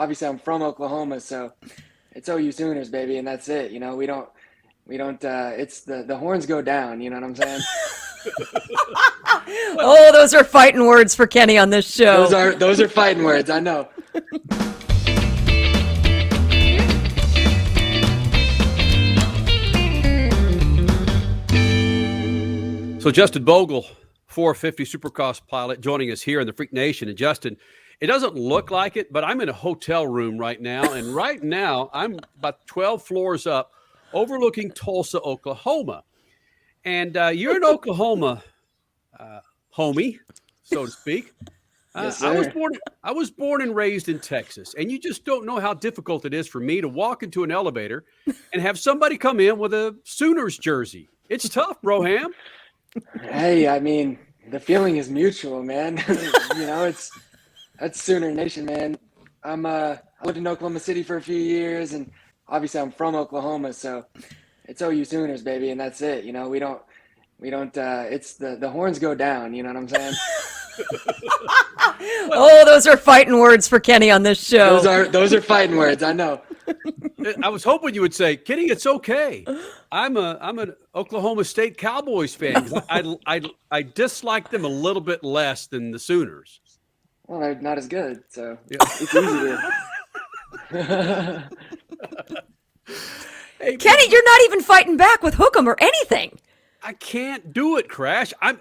obviously I'm from Oklahoma, so it's OU Sooners, baby, and that's it. We don't. It's the horns go down. You know what I'm saying? Oh, those are fighting words for Kenny on this show. Those are fighting words. I know. So Justin Bogle, 450 Supercross pilot, joining us here in the Freak Nation. And Justin, it doesn't look like it, but I'm in a hotel room right now. And right now, I'm about 12 floors up, overlooking Tulsa, Oklahoma. And you're in Oklahoma, homie, so to speak. Yes, sir. I was born and raised in Texas, and you just don't know how difficult it is for me to walk into an elevator and have somebody come in with a Sooners jersey. It's tough, Broham. Hey, I mean, the feeling is mutual, man. That's Sooner Nation, man. I lived in Oklahoma City for a few years, and obviously I'm from Oklahoma, so it's OU Sooners, baby, and that's it. We don't. It's the horns go down. You know what I'm saying? Oh, those are fighting words for Kenny on this show. Those are fighting words. I know. I was hoping you would say, Kenny, it's okay. I'm an Oklahoma State Cowboys fan. I dislike them a little bit less than the Sooners. Well, they're not as good, so yeah. It's easy to. Hey, Kenny, you're not even fighting back with Hook'em or anything. I can't do it, Crash. I'm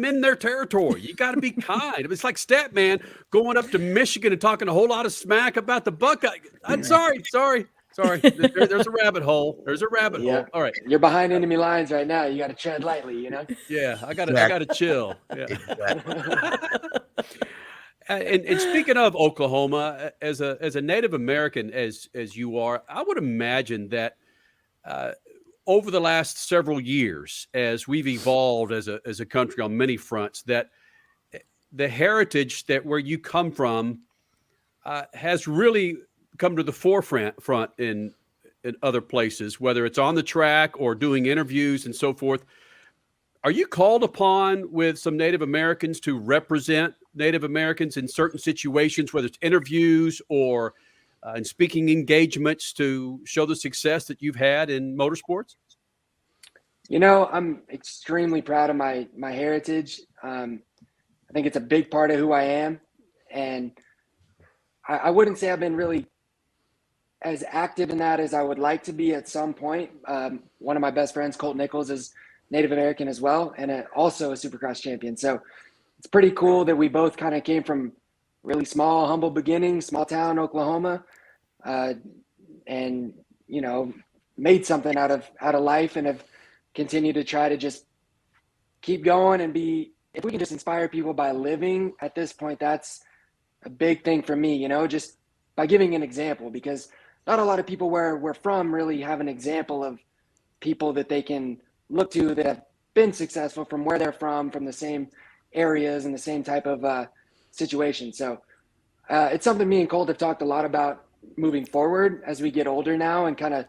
in their territory. You got to be kind. It's like Statman going up to Michigan and talking a whole lot of smack about the Buckeye. I'm sorry. There's a rabbit hole. Hole. All right. You're behind enemy lines right now. You got to tread lightly, Yeah, I got to chill. Yeah. And speaking of Oklahoma, as a Native American as you are, I would imagine that over the last several years, as we've evolved as a country on many fronts, that the heritage that where you come from has really come to the forefront in other places, whether it's on the track or doing interviews and so forth. Are you called upon with some Native Americans to represent Native Americans in certain situations, whether it's interviews or in speaking engagements to show the success that you've had in motorsports? I'm extremely proud of my heritage. I think it's a big part of who I am. And I wouldn't say I've been really as active in that as I would like to be at some point. One of my best friends, Colt Nichols, is Native American as well, and also a Supercross champion. So it's pretty cool that we both kind of came from really small, humble beginnings, small town Oklahoma, and made something out of life, and have continued to try to just keep going and be. If we can just inspire people by living at this point, that's a big thing for me. Just by giving an example, because not a lot of people where we're from really have an example of people that they can look to that have been successful from where they're from the same areas and the same type of situation. So it's something me and Colt have talked a lot about moving forward as we get older now, and kind of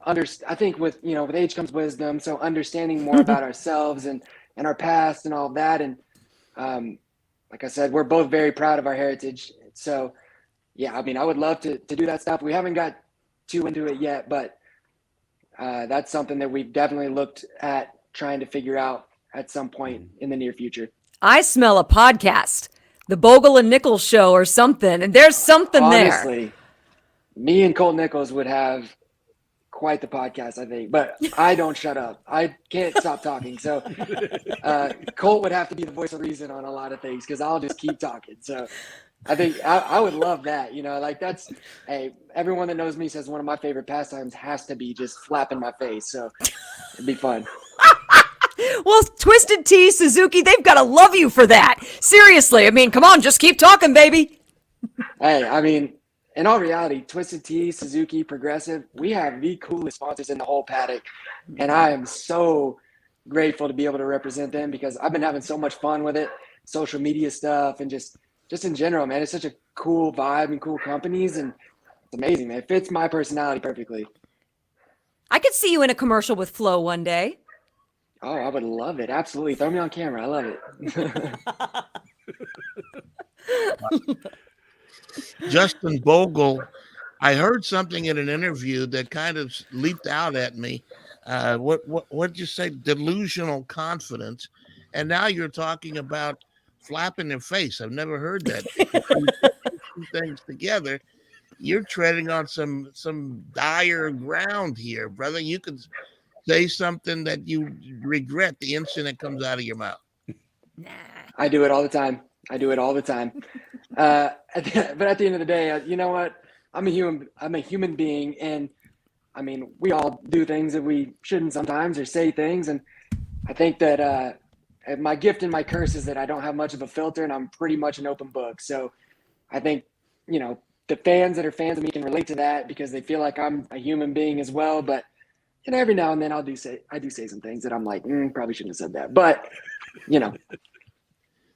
I think with age comes wisdom. So understanding more about ourselves and our past and all of that. And like I said, we're both very proud of our heritage. So yeah, I mean, I would love to do that stuff. We haven't got too into it yet, but that's something that we've definitely looked at trying to figure out at some point in the near future. I smell a podcast, the Bogle and Nichols show or something, and there's something Honestly, me and Colt Nichols would have quite the podcast, I think, but I don't shut up. I can't stop talking. So Colt would have to be the voice of reason on a lot of things, because I'll just keep talking. So I think I would love that. That's, hey, everyone that knows me says one of my favorite pastimes has to be just flapping my face. So it'd be fun. Well, Twisted Tea, Suzuki, they've got to love you for that. Seriously. I mean, come on, just keep talking, baby. Hey, I mean, in all reality, Twisted Tea, Suzuki, Progressive, we have the coolest sponsors in the whole paddock. And I am so grateful to be able to represent them, because I've been having so much fun with it, social media stuff, and just in general, man. It's such a cool vibe and cool companies, and it's amazing, man. It fits my personality perfectly. I could see you in a commercial with Flo one day. Oh, I would love it. Absolutely. Throw me on camera. I love it. Justin Bogle, I heard something in an interview that kind of leaped out at me. What did you say? Delusional confidence, and now you're talking about flapping their face. I've never heard that before. You put these two things together, you're treading on some dire ground here, brother. You could say something that you regret the instant it comes out of your mouth. Nah. I do it all the time. I do it all the time. But at the end of the day, you know what? I'm a human being, and I mean, we all do things that we shouldn't sometimes, or say things. And I think that my gift and my curse is that I don't have much of a filter, and I'm pretty much an open book. So I think, you know, the fans that are fans of me can relate to that because they feel like I'm a human being as well. But you know, every now and then I do say some things that I'm like, probably shouldn't have said that. But you know,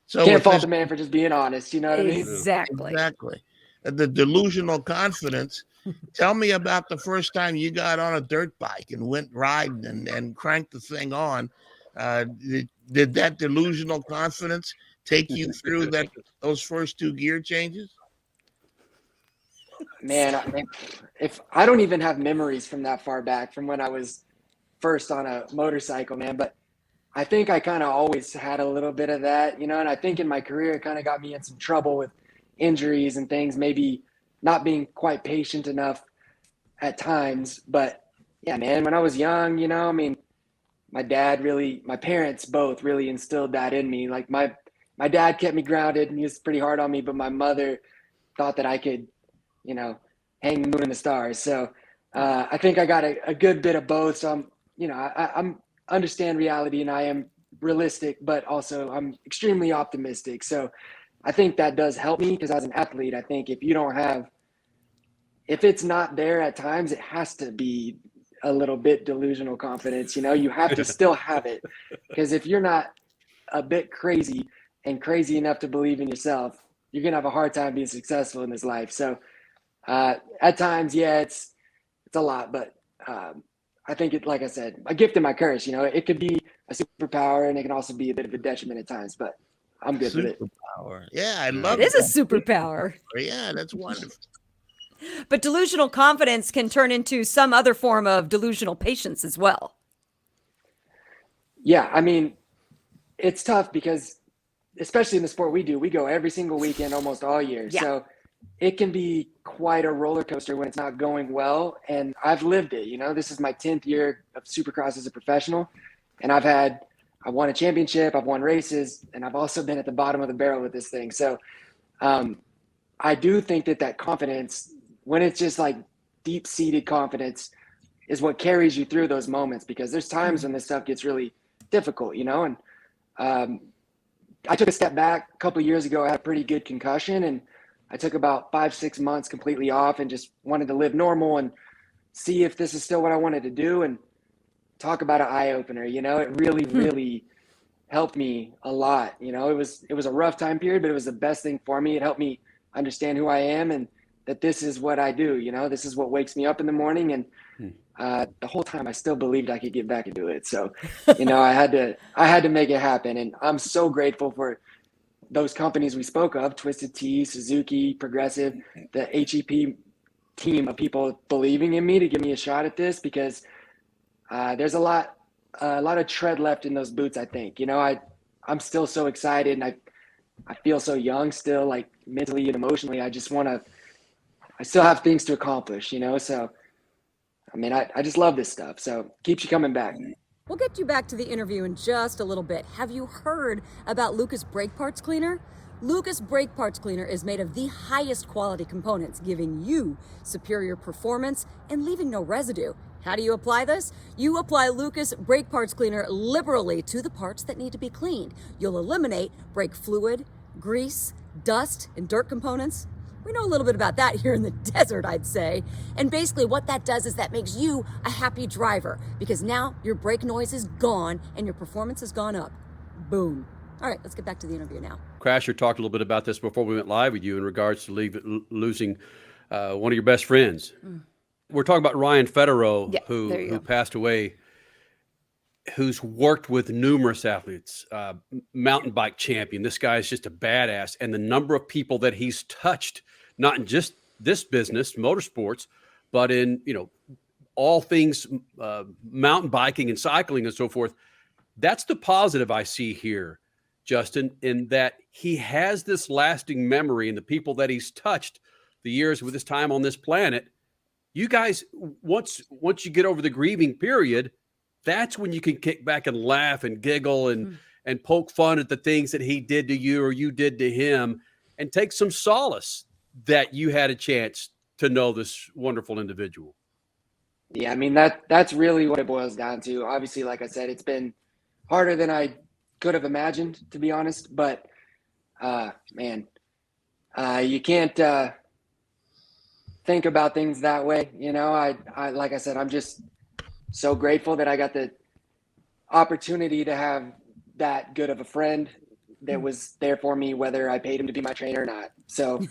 So can't fault the man for just being honest. You know what I mean? Exactly. Exactly. The delusional confidence. Tell me about the first time you got on a dirt bike and went riding and cranked the thing on. Did that delusional confidence take you through those first two gear changes? Man, if I don't even have memories from that far back from when I was first on a motorcycle, man, but I think I kind of always had a little bit of that, you know, and I think in my career it kind of got me in some trouble with injuries and things, maybe not being quite patient enough at times. But yeah, man, when I was young, you know, I mean, my parents both really instilled that in me. Like my dad kept me grounded and he was pretty hard on me, but my mother thought that I could, you know, hang the moon and the stars. So I think I got a good bit of both. So I'm, you know, I'm understand reality and I am realistic, but also I'm extremely optimistic. So I think that does help me because as an athlete, I think if it's not there at times, it has to be a little bit delusional confidence. You know, you have to still have it because if you're not a bit crazy and crazy enough to believe in yourself, you're going to have a hard time being successful in this life. So at times, yeah, it's a lot, but I think it, like I said, a gift and my curse, you know, it could be a superpower and it can also be a bit of a detriment at times, but I'm good with it. Superpower. Yeah, I love It is a superpower. Yeah, that's wonderful. But delusional confidence can turn into some other form of delusional patience as well. Yeah, I mean, it's tough because especially in the sport we do, we go every single weekend almost all year. Yeah. So it can be quite a roller coaster when it's not going well. And I've lived it, you know, this is my 10th year of Supercross as a professional. And I won a championship, I've won races, and I've also been at the bottom of the barrel with this thing. So I do think that confidence, when it's just like deep-seated confidence, is what carries you through those moments because there's times when this stuff gets really difficult, you know? And I took a step back a couple of years ago. I had a pretty good concussion and I took about 5-6 months completely off and just wanted to live normal and see if this is still what I wanted to do and talk about an eye opener. You know, it really, really helped me a lot. You know, it was a rough time period, but it was the best thing for me. It helped me understand who I am and that this is what I do. You know, this is what wakes me up in the morning. And the whole time I still believed I could get back into it. So, you know, I had to make it happen. And I'm so grateful for those companies we spoke of, Twisted Tea, Suzuki, Progressive, the HEP team of people believing in me to give me a shot at this because there's a lot of tread left in those boots, I think. You know, I'm still so excited and I feel so young still, like mentally and emotionally. I still have things to accomplish, you know? So, I mean, I just love this stuff. So keeps you coming back. We'll get you back to the interview in just a little bit. Have you heard about Lucas Brake Parts Cleaner? Lucas Brake Parts Cleaner is made of the highest quality components, giving you superior performance and leaving no residue. How do you apply this? You apply Lucas Brake Parts Cleaner liberally to the parts that need to be cleaned. You'll eliminate brake fluid, grease, dust, and dirt components. We know a little bit about that here in the desert, I'd say. And basically what that does is that makes you a happy driver because now your brake noise is gone and your performance has gone up. Boom. All right, let's get back to the interview now. Crasher talked a little bit about this before we went live with you in regards to losing one of your best friends. We're talking about Ryan Fedorow, who passed away, who's worked with numerous athletes, mountain bike champion. This guy's just a badass. And the number of people that he's touched not in just this business, motorsports, but in, all things mountain biking and cycling and so forth. That's the positive I see here, Justin, in that he has this lasting memory, and the people that he's touched the years with his time on this planet. You guys, once you get over the grieving period, that's when you can kick back and laugh and giggle and poke fun at the things that he did to you or you did to him, and take some solace that you had a chance to know this wonderful individual. Yeah, I mean, that's really what it boils down to. Obviously, like I said, it's been harder than I could have imagined, to be honest. But, man, you can't think about things that way. I like I said, I'm just so grateful that I got the opportunity to have that good of a friend that was there for me, whether I paid him to be my trainer or not. So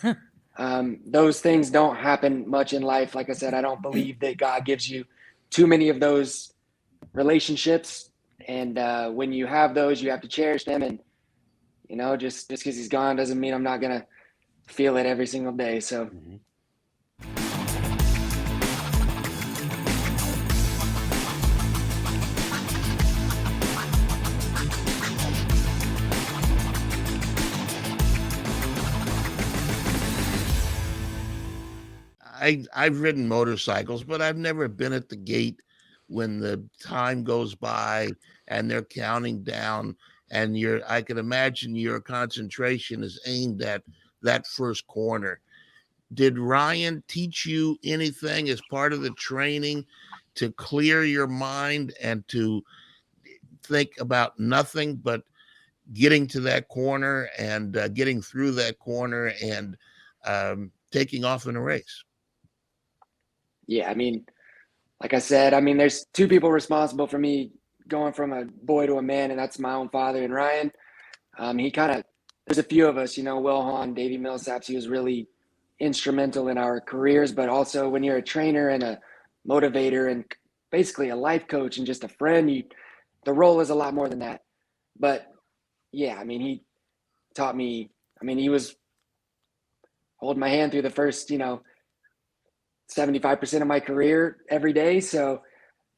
those things don't happen much in life. Like I said, I don't believe that God gives you too many of those relationships. And when you have those, you have to cherish them. And, just because he's gone doesn't mean I'm not going to feel it every single day. So. I've ridden motorcycles, but I've never been at the gate when the time goes by and they're counting down, and I can imagine your concentration is aimed at that first corner. Did Ryan teach you anything as part of the training to clear your mind and to think about nothing but getting to that corner and getting through that corner and taking off in a race? Yeah, I mean, like I said, there's two people responsible for me going from a boy to a man, and that's my own father and Ryan. There's a few of us, Will Hahn, Davey Millsaps, he was really instrumental in our careers, but also when you're a trainer and a motivator and basically a life coach and just a friend, the role is a lot more than that. But yeah, he taught me, he was holding my hand through the first, 75% of my career every day. So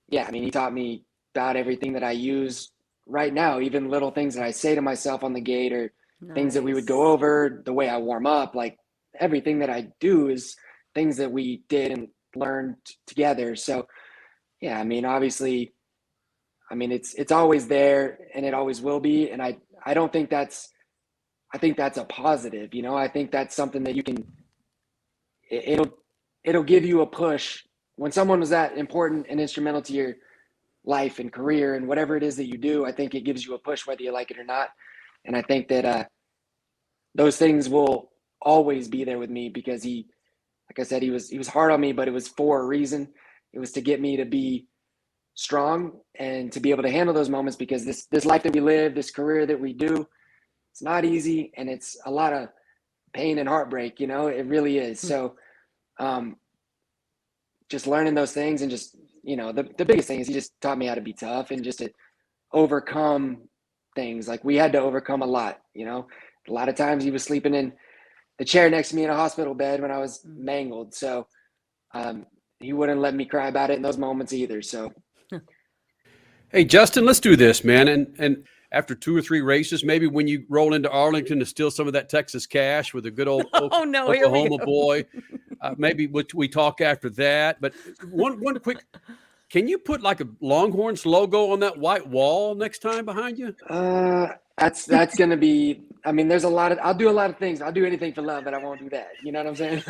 yeah, he taught me about everything that I use right now, even little things that I say to myself on the gate or things that we would go over, the way I warm up, like everything that I do is things that we did and learned together. So yeah, obviously, it's always there and it always will be. And I don't think I think that's a positive, I think that's something that you can, it'll give you a push when someone was that important and instrumental to your life and career and whatever it is that you do. I think it gives you a push whether you like it or not. And I think that those things will always be there with me because like I said, he was hard on me, but it was for a reason. It was to get me to be strong and to be able to handle those moments, because this life that we live, this career that we do, it's not easy and it's a lot of pain and heartbreak, it really is. So just learning those things and just, the biggest thing is he just taught me how to be tough and just to overcome things. Like we had to overcome a lot, a lot of times he was sleeping in the chair next to me in a hospital bed when I was mangled. So he wouldn't let me cry about it in those moments either. So. Hey, Justin, let's do this, man. And after 2 or 3 races, maybe when you roll into Arlington to steal some of that Texas cash with a good old Oklahoma boy, maybe we talk after that. But one quick, can you put like a Longhorns logo on that white wall next time behind you? That's going to be, there's I'll do a lot of things. I'll do anything for love, but I won't do that. You know what I'm saying?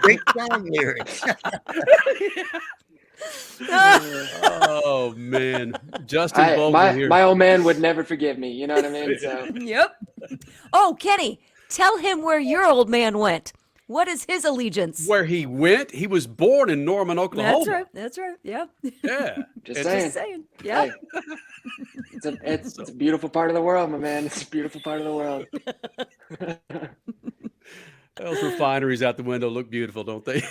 Great song lyrics. Oh man, Justin Bogle here. My old man would never forgive me. You know what I mean? So. Yep. Oh, Kenny, tell him where your old man went. What is his allegiance? Where he went? He was born in Norman, Oklahoma. That's right. Yeah. Yeah. Just saying. Yeah. Hey, it's a beautiful part of the world, my man. It's a beautiful part of the world. Those refineries out the window look beautiful, don't they?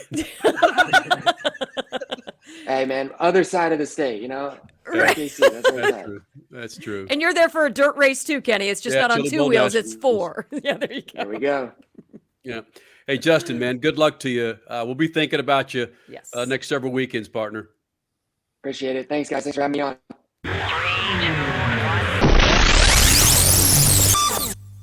Hey, man, other side of the state, Yeah. KC, that's That's true. That's true. And you're there for a dirt race too, Kenny. It's just not on Chili 2 Bowl wheels, Nationals. it's 4. Yeah, there you go. There we go. Yeah. Hey, Justin, man, good luck to you. We'll be thinking about you Yes. next several weekends, partner. Appreciate it. Thanks, guys. Thanks for having me on.